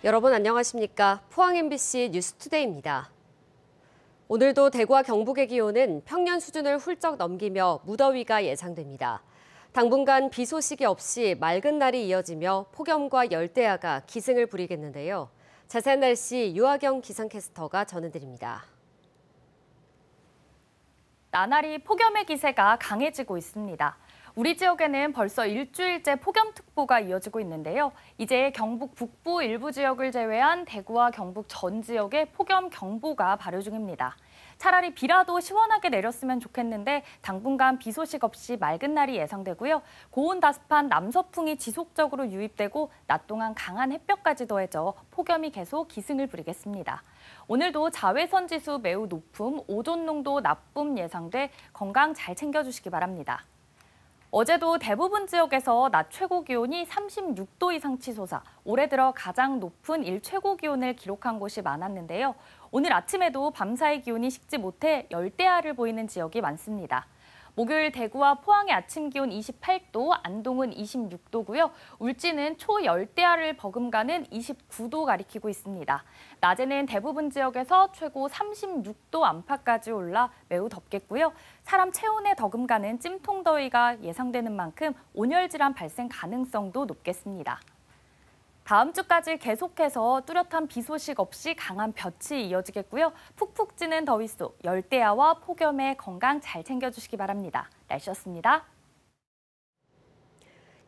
여러분 안녕하십니까? 포항 MBC 뉴스투데이입니다. 오늘도 대구와 경북의 기온은 평년 수준을 훌쩍 넘기며 무더위가 예상됩니다. 당분간 비 소식이 없이 맑은 날이 이어지며 폭염과 열대야가 기승을 부리겠는데요. 자세한 날씨 유아경 기상캐스터가 전해드립니다. 나날이 폭염의 기세가 강해지고 있습니다. 우리 지역에는 벌써 일주일째 폭염특보가 이어지고 있는데요. 이제 경북 북부 일부 지역을 제외한 대구와 경북 전 지역에 폭염경보가 발효 중입니다. 차라리 비라도 시원하게 내렸으면 좋겠는데 당분간 비 소식 없이 맑은 날이 예상되고요. 고온다습한 남서풍이 지속적으로 유입되고 낮 동안 강한 햇볕까지 더해져 폭염이 계속 기승을 부리겠습니다. 오늘도 자외선 지수 매우 높음, 오존 농도 나쁨 예상돼 건강 잘 챙겨주시기 바랍니다. 어제도 대부분 지역에서 낮 최고 기온이 36도 이상 치솟아 올해 들어 가장 높은 일 최고 기온을 기록한 곳이 많았는데요. 오늘 아침에도 밤사이 기온이 식지 못해 열대야를 보이는 지역이 많습니다. 목요일 대구와 포항의 아침 기온 28도, 안동은 26도고요. 울진은 초열대야를 버금가는 29도 가리키고 있습니다. 낮에는 대부분 지역에서 최고 36도 안팎까지 올라 매우 덥겠고요. 사람 체온에 더금가는 찜통더위가 예상되는 만큼 온열 질환 발생 가능성도 높겠습니다. 다음 주까지 계속해서 뚜렷한 비 소식 없이 강한 볕이 이어지겠고요. 푹푹 찌는 더위 속 열대야와 폭염에 건강 잘 챙겨주시기 바랍니다. 날씨였습니다.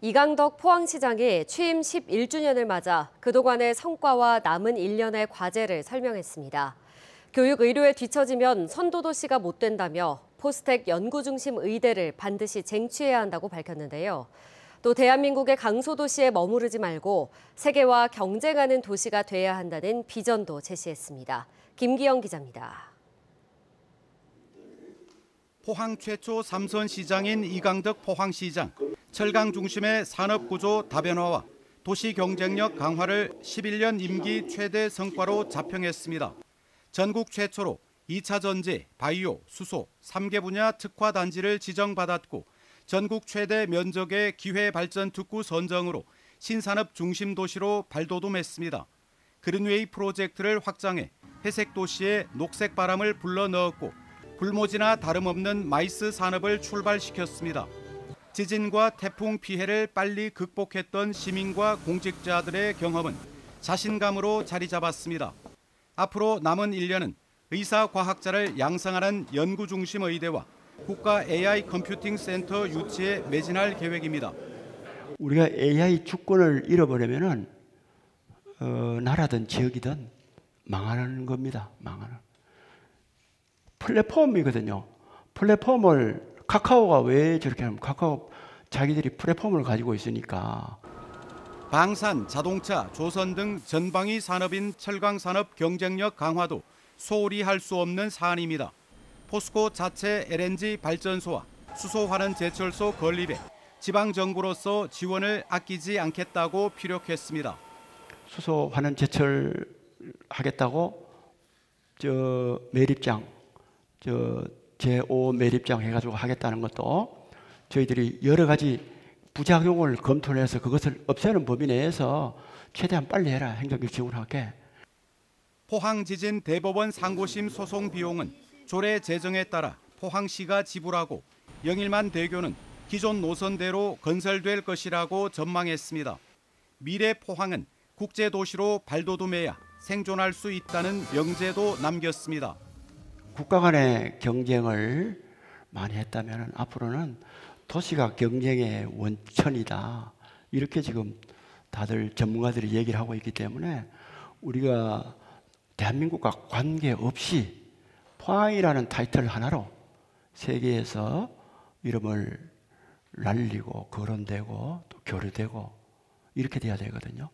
이강덕 포항시장이 취임 11주년을 맞아 그동안의 성과와 남은 1년의 과제를 설명했습니다. 교육 의료에 뒤처지면 선도도시가 못 된다며 포스텍 연구중심 의대를 반드시 쟁취해야 한다고 밝혔는데요. 또 대한민국의 강소도시에 머무르지 말고 세계와 경쟁하는 도시가 돼야 한다는 비전도 제시했습니다. 김기영 기자입니다. 포항 최초 삼선 시장인 이강덕 포항시장, 철강 중심의 산업구조 다변화와 도시 경쟁력 강화를 11년 임기 최대 성과로 자평했습니다. 전국 최초로 2차 전지, 바이오, 수소, 3개 분야 특화 단지를 지정받았고 전국 최대 면적의 기회발전 특구 선정으로 신산업 중심 도시로 발돋움했습니다. 그린웨이 프로젝트를 확장해 회색 도시에 녹색 바람을 불러넣었고 불모지나 다름없는 마이스 산업을 출발시켰습니다. 지진과 태풍 피해를 빨리 극복했던 시민과 공직자들의 경험은 자신감으로 자리 잡았습니다. 앞으로 남은 1년은 의사과학자를 양성하는 연구중심 의대와 국가 AI 컴퓨팅 센터 유치에 매진할 계획입니다. 우리가 AI 주권을 잃어버리면은 나라든 지역이든 망하는 겁니다. 망하는. 플랫폼이거든요. 플랫폼을 카카오가 왜 저렇게 하면 카카오 자기들이 플랫폼을 가지고 있으니까. 방산, 자동차, 조선 등 전방위 산업인 철강산업 경쟁력 강화도 소홀히 할 수 없는 사안입니다. 포스코 자체 LNG 발전소와 수소환원 제철소 건립에 지방정부로서 지원을 아끼지 않겠다고 피력했습니다. 수소환원 제철하겠다고 매립장, 제5 매립장 해가지고 하겠다는 것도 저희들이 여러 가지 부작용을 검토를 해서 그것을 없애는 범위 내에서 최대한 빨리 해라. 행정적 지원할게. 포항 지진 대법원 상고심 소송 비용은 조례 제정에 따라 포항시가 지불하고 영일만 대교는 기존 노선대로 건설될 것이라고 전망했습니다. 미래 포항은 국제도시로 발돋움해야 생존할 수 있다는 명제도 남겼습니다. 국가 간의 경쟁을 많이 했다면 앞으로는 도시가 경쟁의 원천이다. 이렇게 지금 다들 전문가들이 얘기를 하고 있기 때문에 우리가 대한민국과 관계없이 포항이라는 타이틀 하나로 세계에서 이름을 날리고 거론되고 또 교류되고 이렇게 돼야 되거든요.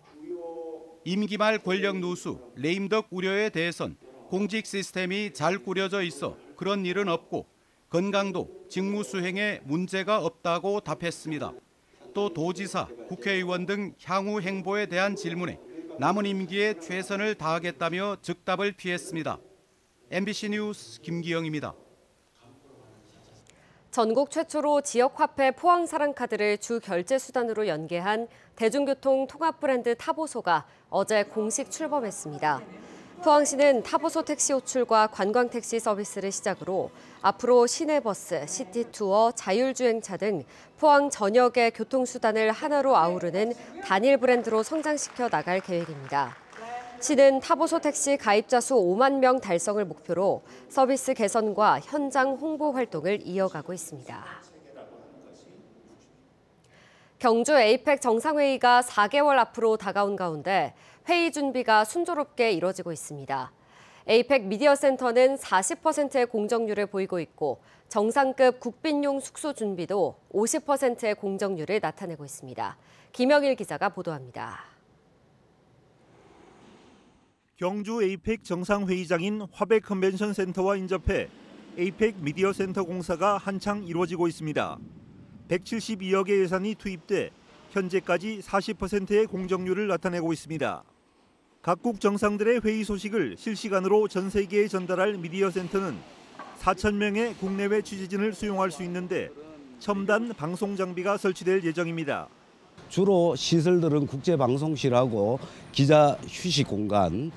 임기 말 권력 누수, 레임덕 우려에 대해선 공직 시스템이 잘 꾸려져 있어 그런 일은 없고 건강도 직무 수행에 문제가 없다고 답했습니다. 또 도지사, 국회의원 등 향후 행보에 대한 질문에 남은 임기에 최선을 다하겠다며 즉답을 피했습니다. MBC 뉴스 김기영입니다. 전국 최초로 지역화폐 포항사랑카드를 주 결제 수단으로 연계한 대중교통 통합 브랜드 타보소가 어제 공식 출범했습니다. 포항시는 타보소 택시 호출과 관광택시 서비스를 시작으로 앞으로 시내버스, 시티투어, 자율주행차 등 포항 전역의 교통수단을 하나로 아우르는 단일 브랜드로 성장시켜 나갈 계획입니다. 시는 타보소 택시 가입자 수 5만 명 달성을 목표로 서비스 개선과 현장 홍보 활동을 이어가고 있습니다. 경주 에이펙 정상회의가 4개월 앞으로 다가온 가운데 회의 준비가 순조롭게 이뤄지고 있습니다. 에이펙 미디어센터는 40%의 공정률을 보이고 있고 정상급 국빈용 숙소 준비도 50%의 공정률을 나타내고 있습니다. 김영일 기자가 보도합니다. 경주 에이펙 정상회의장인 화백 컨벤션 센터와 인접해 에이펙 미디어 센터 공사가 한창 이루어지고 있습니다. 172억의 예산이 투입돼 현재까지 40%의 공정률을 나타내고 있습니다. 각국 정상들의 회의 소식을 실시간으로 전 세계에 전달할 미디어 센터는 4,000명의 국내외 취재진을 수용할 수 있는데 첨단 방송 장비가 설치될 예정입니다. 주로 시설들은 국제방송실하고 기자 휴식 공간,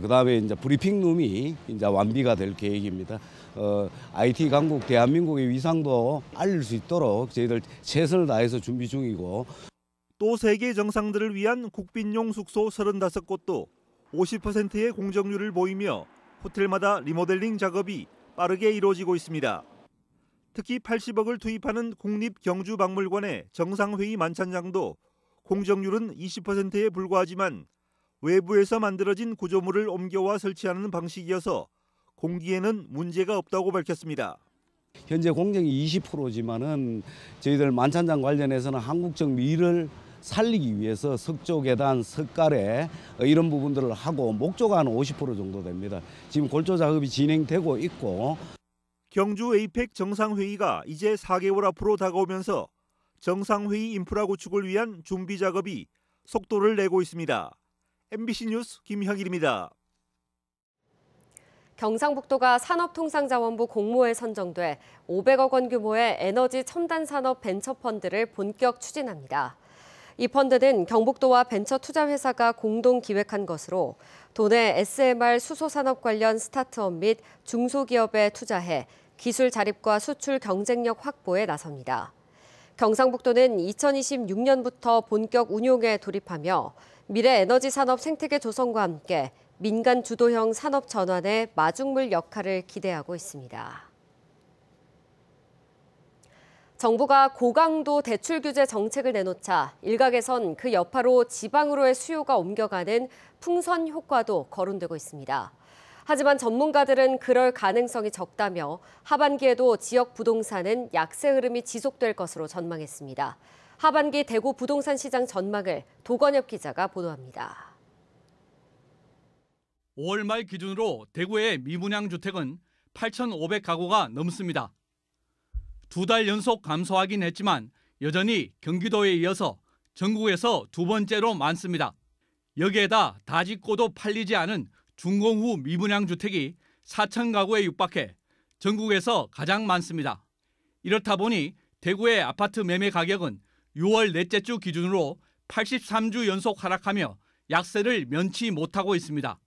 그다음에 이제 브리핑룸이 이제 완비가 될 계획입니다. IT 강국 대한민국의 위상도 알릴 수 있도록 저희들 최선을 다해서 준비 중이고. 또 세계 정상들을 위한 국빈용 숙소 35곳도 50%의 공정률을 보이며 호텔마다 리모델링 작업이 빠르게 이루어지고 있습니다. 특히 80억을 투입하는 국립경주박물관의 정상회의 만찬장도 공정률은 20%에 불과하지만 외부에서 만들어진 구조물을 옮겨와 설치하는 방식이어서 공기에는 문제가 없다고 밝혔습니다. 현재 공정이 20%지만은 저희들 만찬장 관련해서는 한국적 미를 살리기 위해서 석조 계단, 석가래 이런 부분들을 하고 목조가 한 50% 정도 됩니다. 지금 골조 작업이 진행되고 있고. 경주 에이펙 정상회의가 이제 4개월 앞으로 다가오면서 정상회의 인프라 구축을 위한 준비 작업이 속도를 내고 있습니다. MBC 뉴스 김형일입니다. 경상북도가 산업통상자원부 공모에 선정돼 500억 원 규모의 에너지 첨단 산업 벤처 펀드를 본격 추진합니다. 이 펀드는 경북도와 벤처 투자 회사가 공동 기획한 것으로 도내 SMR 수소산업 관련 스타트업 및 중소기업에 투자해 기술 자립과 수출 경쟁력 확보에 나섭니다. 경상북도는 2026년부터 본격 운용에 돌입하며 미래 에너지 산업 생태계 조성과 함께 민간 주도형 산업 전환의 마중물 역할을 기대하고 있습니다. 정부가 고강도 대출 규제 정책을 내놓자 일각에선 그 여파로 지방으로의 수요가 옮겨가는 풍선 효과도 거론되고 있습니다. 하지만 전문가들은 그럴 가능성이 적다며 하반기에도 지역 부동산은 약세 흐름이 지속될 것으로 전망했습니다. 하반기 대구 부동산 시장 전망을 도건엽 기자가 보도합니다. 5월 말 기준으로 대구의 미분양 주택은 8,500가구가 넘습니다. 2달 연속 감소하긴 했지만 여전히 경기도에 이어서 전국에서 두 번째로 많습니다. 여기에다 다 짓고도 팔리지 않은 준공후 미분양 주택이 4,000가구에 육박해 전국에서 가장 많습니다. 이렇다 보니 대구의 아파트 매매 가격은 6월 넷째 주 기준으로 83주 연속 하락하며 약세를 면치 못하고 있습니다.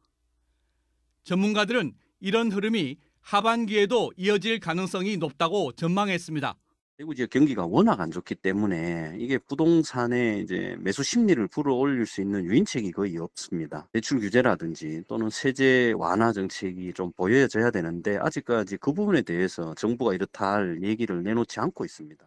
전문가들은 이런 흐름이 하반기에도 이어질 가능성이 높다고 전망했습니다. 대구 지역 경기가 워낙 안 좋기 때문에 이게 부동산의 이제 매수 심리를 불어올릴 수 있는 유인책이 거의 없습니다. 대출 규제라든지 또는 세제 완화 정책이 좀 보여져야 되는데 아직까지 그 부분에 대해서 정부가 이렇다 할 얘기를 내놓지 않고 있습니다.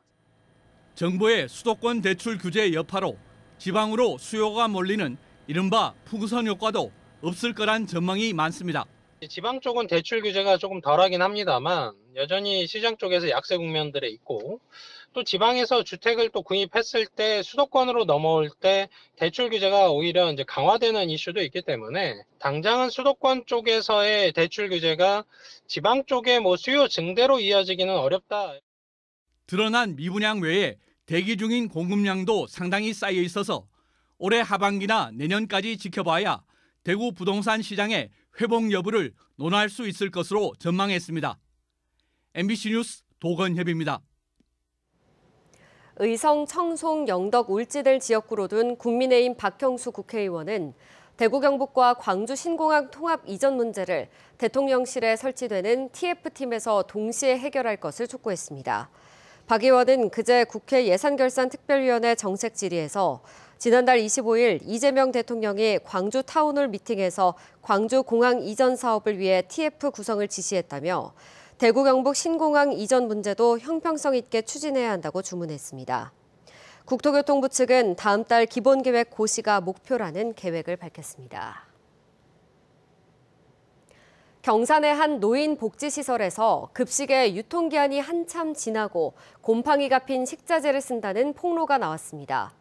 정부의 수도권 대출 규제 여파로 지방으로 수요가 몰리는 이른바 풍선 효과도 없을 거란 전망이 많습니다. 지방 쪽은 대출 규제가 조금 덜하긴 합니다만 여전히 시장 쪽에서 약세 국면들에 있고 또 지방에서 주택을 또 구입했을 때 수도권으로 넘어올 때 대출 규제가 오히려 이제 강화되는 이슈도 있기 때문에 당장은 수도권 쪽에서의 대출 규제가 지방 쪽의 수요 증대로 이어지기는 어렵다. 드러난 미분양 외에 대기 중인 공급량도 상당히 쌓여 있어서 올해 하반기나 내년까지 지켜봐야 대구 부동산 시장의 회복 여부를 논할 수 있을 것으로 전망했습니다. MBC 뉴스 도건협입니다. 의성, 청송, 영덕, 울지들 지역구로 둔 국민의힘 박형수 국회의원은 대구 경북과 광주 신공항 통합 이전 문제를 대통령실에 설치되는 TF팀에서 동시에 해결할 것을 촉구했습니다. 박 의원은 그제 국회 예산결산특별위원회 정책 질의에서 지난달 25일 이재명 대통령이 광주 타운홀 미팅에서 광주 공항 이전 사업을 위해 TF 구성을 지시했다며 대구 경북 신공항 이전 문제도 형평성 있게 추진해야 한다고 주문했습니다. 국토교통부 측은 다음 달 기본계획 고시가 목표라는 계획을 밝혔습니다. 경산의 한 노인 복지시설에서 급식의 유통기한이 한참 지나고 곰팡이가 핀 식자재를 쓴다는 폭로가 나왔습니다.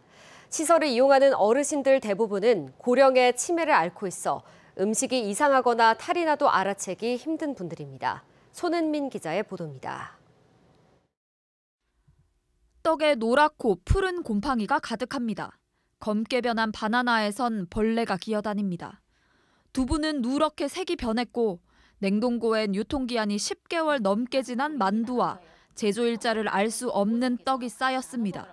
시설을 이용하는 어르신들 대부분은 고령의 치매를 앓고 있어 음식이 이상하거나 탈이 나도 알아채기 힘든 분들입니다. 손은민 기자의 보도입니다. 떡에 노랗고 푸른 곰팡이가 가득합니다. 검게 변한 바나나에선 벌레가 기어다닙니다. 두부는 누렇게 색이 변했고 냉동고엔 유통기한이 10개월 넘게 지난 만두와 제조일자를 알 수 없는 떡이 쌓였습니다.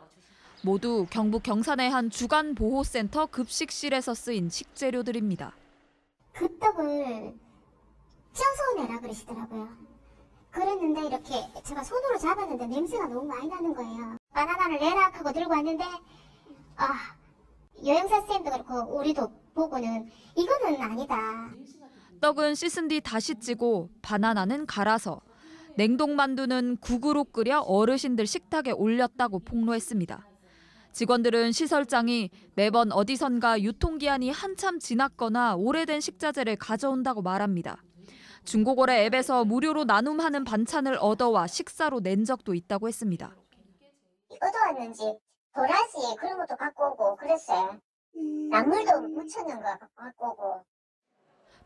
모두 경북 경산의 한 주간보호센터 급식실에서 쓰인 식재료들입니다. 그 떡을 쪄서 내라 그러시더라고요. 그랬는데 이렇게 제가 손으로 잡았는데 냄새가 너무 많이 나는 거예요. 바나나를 내라 하고 들고 왔는데 여행사 쌤도 그렇고 우리도 보고는 이거는 아니다. 떡은 씻은 뒤 다시 찌고 바나나는 갈아서 냉동만두는 국으로 끓여 어르신들 식탁에 올렸다고 폭로했습니다. 직원들은 시설장이 매번 어디선가 유통기한이 한참 지났거나 오래된 식자재를 가져온다고 말합니다. 중고거래 앱에서 무료로 나눔하는 반찬을 얻어와 식사로 낸 적도 있다고 했습니다. 이것도 왔는지 도라지 그런 것도 갖고 오고 그랬어요. 나물도 묻혀놓은 거 갖고 오고.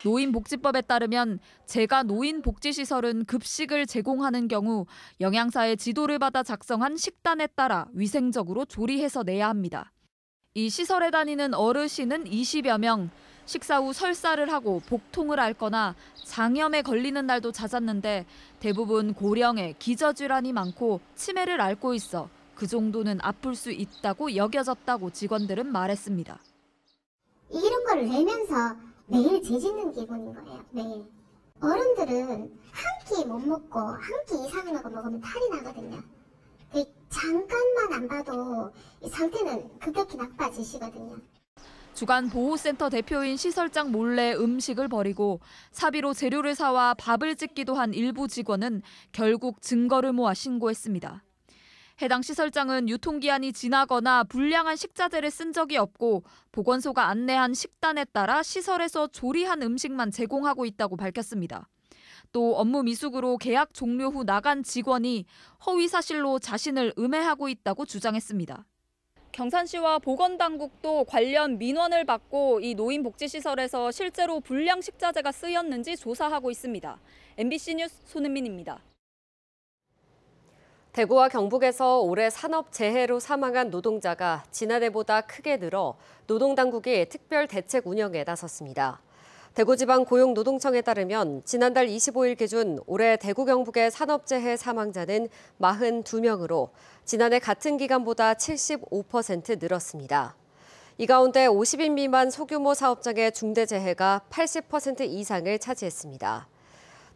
노인복지법에 따르면 재가 노인복지시설은 급식을 제공하는 경우 영양사의 지도를 받아 작성한 식단에 따라 위생적으로 조리해서 내야 합니다. 이 시설에 다니는 어르신은 20여 명, 식사 후 설사를 하고 복통을 앓거나 장염에 걸리는 날도 잦았는데 대부분 고령에 기저질환이 많고 치매를 앓고 있어 그 정도는 아플 수 있다고 여겨졌다고 직원들은 말했습니다. 이런 걸 내면서 매일 재짓는 기분인 거예요. 매일. 어른들은 한 끼 못 먹고 한 끼 이상한 거 먹으면 탈이 나거든요. 잠깐만 안 봐도 이 상태는 급격히 나빠지시거든요. 주간보호센터 대표인 시설장 몰래 음식을 버리고 사비로 재료를 사와 밥을 짓기도 한 일부 직원은 결국 증거를 모아 신고했습니다. 해당 시설장은 유통기한이 지나거나 불량한 식자재를 쓴 적이 없고 보건소가 안내한 식단에 따라 시설에서 조리한 음식만 제공하고 있다고 밝혔습니다. 또 업무 미숙으로 계약 종료 후 나간 직원이 허위 사실로 자신을 음해하고 있다고 주장했습니다. 경산시와 보건당국도 관련 민원을 받고 이 노인복지시설에서 실제로 불량 식자재가 쓰였는지 조사하고 있습니다. MBC 뉴스 손은민입니다. 대구와 경북에서 올해 산업재해로 사망한 노동자가 지난해보다 크게 늘어 노동당국이 특별 대책 운영에 나섰습니다. 대구지방고용노동청에 따르면 지난달 25일 기준 올해 대구 경북의 산업재해 사망자는 42명으로 지난해 같은 기간보다 75% 늘었습니다. 이 가운데 50인 미만 소규모 사업장의 중대재해가 80% 이상을 차지했습니다.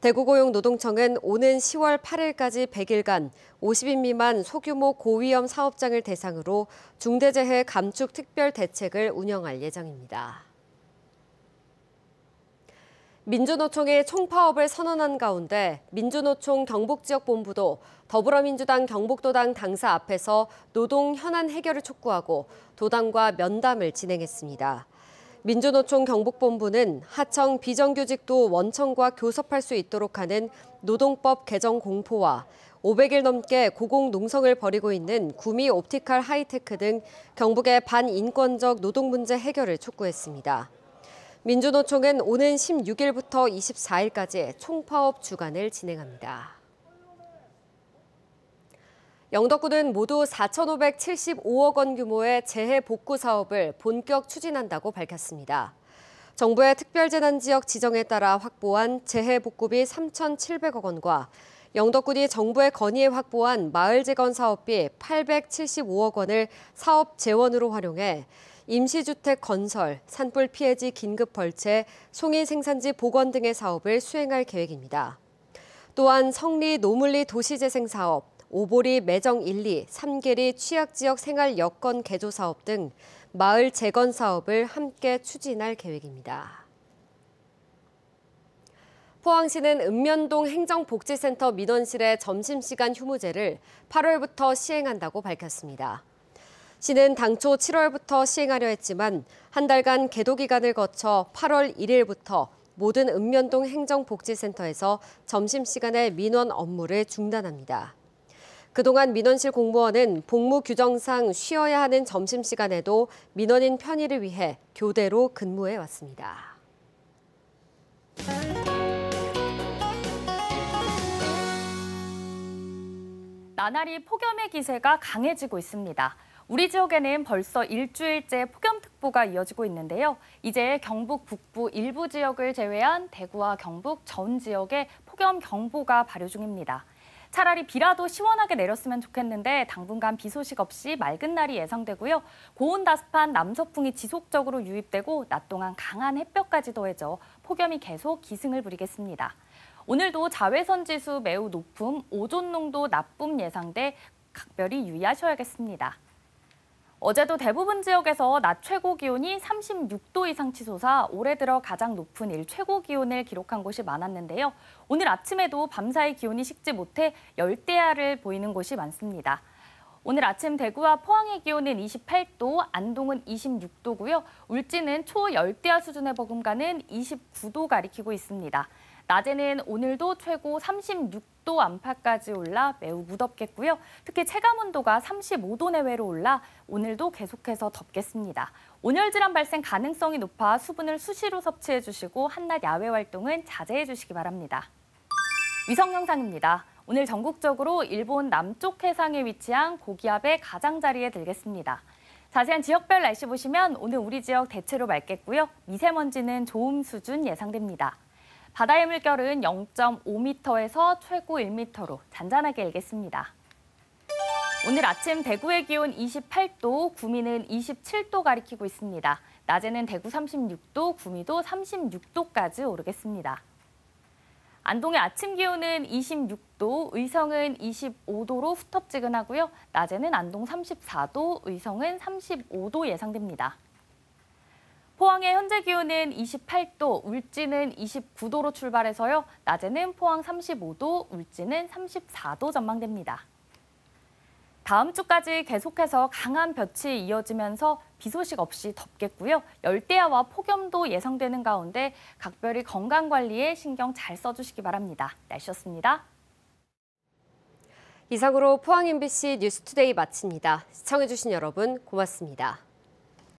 대구고용노동청은 오는 10월 8일까지 100일간 50인 미만 소규모 고위험 사업장을 대상으로 중대재해 감축 특별 대책을 운영할 예정입니다. 민주노총이 총파업을 선언한 가운데 민주노총 경북지역본부도 더불어민주당 경북도당 당사 앞에서 노동 현안 해결을 촉구하고 도당과 면담을 진행했습니다. 민주노총 경북본부는 하청 비정규직도 원청과 교섭할 수 있도록 하는 노동법 개정 공포와 500일 넘게 고공농성을 벌이고 있는 구미 옵티컬 하이테크 등 경북의 반인권적 노동 문제 해결을 촉구했습니다. 민주노총은 오는 16일부터 24일까지 총파업 주간을 진행합니다. 영덕구는 모두 4,575억 원 규모의 재해 복구 사업을 본격 추진한다고 밝혔습니다. 정부의 특별재난지역 지정에 따라 확보한 재해 복구비 3,700억 원과 영덕군이 정부의 건의에 확보한 마을 재건 사업비 875억 원을 사업 재원으로 활용해 임시주택 건설, 산불 피해지 긴급 벌채, 송이 생산지 복원 등의 사업을 수행할 계획입니다. 또한 성리 노물리 도시재생 사업, 오보리 매정 1, 2, 삼계리 취약지역 생활 여건 개조 사업 등 마을 재건 사업을 함께 추진할 계획입니다. 포항시는 읍면동 행정복지센터 민원실의 점심시간 휴무제를 8월부터 시행한다고 밝혔습니다. 시는 당초 7월부터 시행하려 했지만 한 달간 계도 기간을 거쳐 8월 1일부터 모든 읍면동 행정복지센터에서 점심시간에 민원 업무를 중단합니다. 그동안 민원실 공무원은 복무 규정상 쉬어야 하는 점심시간에도 민원인 편의를 위해 교대로 근무해 왔습니다. 나날이 폭염의 기세가 강해지고 있습니다. 우리 지역에는 벌써 일주일째 폭염특보가 이어지고 있는데요. 이제 경북 북부 일부 지역을 제외한 대구와 경북 전 지역에 폭염경보가 발효 중입니다. 차라리 비라도 시원하게 내렸으면 좋겠는데 당분간 비 소식 없이 맑은 날이 예상되고요. 고온다습한 남서풍이 지속적으로 유입되고 낮 동안 강한 햇볕까지 더해져 폭염이 계속 기승을 부리겠습니다. 오늘도 자외선 지수 매우 높음, 오존 농도 나쁨 예상돼 각별히 유의하셔야겠습니다. 어제도 대부분 지역에서 낮 최고 기온이 36도 이상 치솟아 올해 들어 가장 높은 일 최고 기온을 기록한 곳이 많았는데요. 오늘 아침에도 밤사이 기온이 식지 못해 열대야를 보이는 곳이 많습니다. 오늘 아침 대구와 포항의 기온은 28도, 안동은 26도고요. 울진은 초열대야 수준에 버금가는 29도 가리키고 있습니다. 낮에는 오늘도 최고 36도 안팎까지 올라 매우 무덥겠고요. 특히 체감온도가 35도 내외로 올라 오늘도 계속해서 덥겠습니다. 온열질환 발생 가능성이 높아 수분을 수시로 섭취해 주시고 한낮 야외 활동은 자제해 주시기 바랍니다. 위성 영상입니다. 오늘 전국적으로 일본 남쪽 해상에 위치한 고기압의 가장자리에 들겠습니다. 자세한 지역별 날씨 보시면 오늘 우리 지역 대체로 맑겠고요. 미세먼지는 좋음 수준 예상됩니다. 바다의 물결은 0.5m에서 최고 1m로 잔잔하게 일겠습니다. 오늘 아침 대구의 기온 28도, 구미는 27도 가리키고 있습니다. 낮에는 대구 36도, 구미도 36도까지 오르겠습니다. 안동의 아침 기온은 26도, 의성은 25도로 후텁지근하고요. 낮에는 안동 34도, 의성은 35도 예상됩니다. 포항의 현재 기온은 28도, 울진은 29도로 출발해서요. 낮에는 포항 35도, 울진은 34도 전망됩니다. 다음 주까지 계속해서 강한 볕이 이어지면서 비 소식 없이 덥겠고요. 열대야와 폭염도 예상되는 가운데 각별히 건강관리에 신경 잘 써주시기 바랍니다. 날씨였습니다. 이상으로 포항 MBC 뉴스투데이 마칩니다. 시청해주신 여러분 고맙습니다.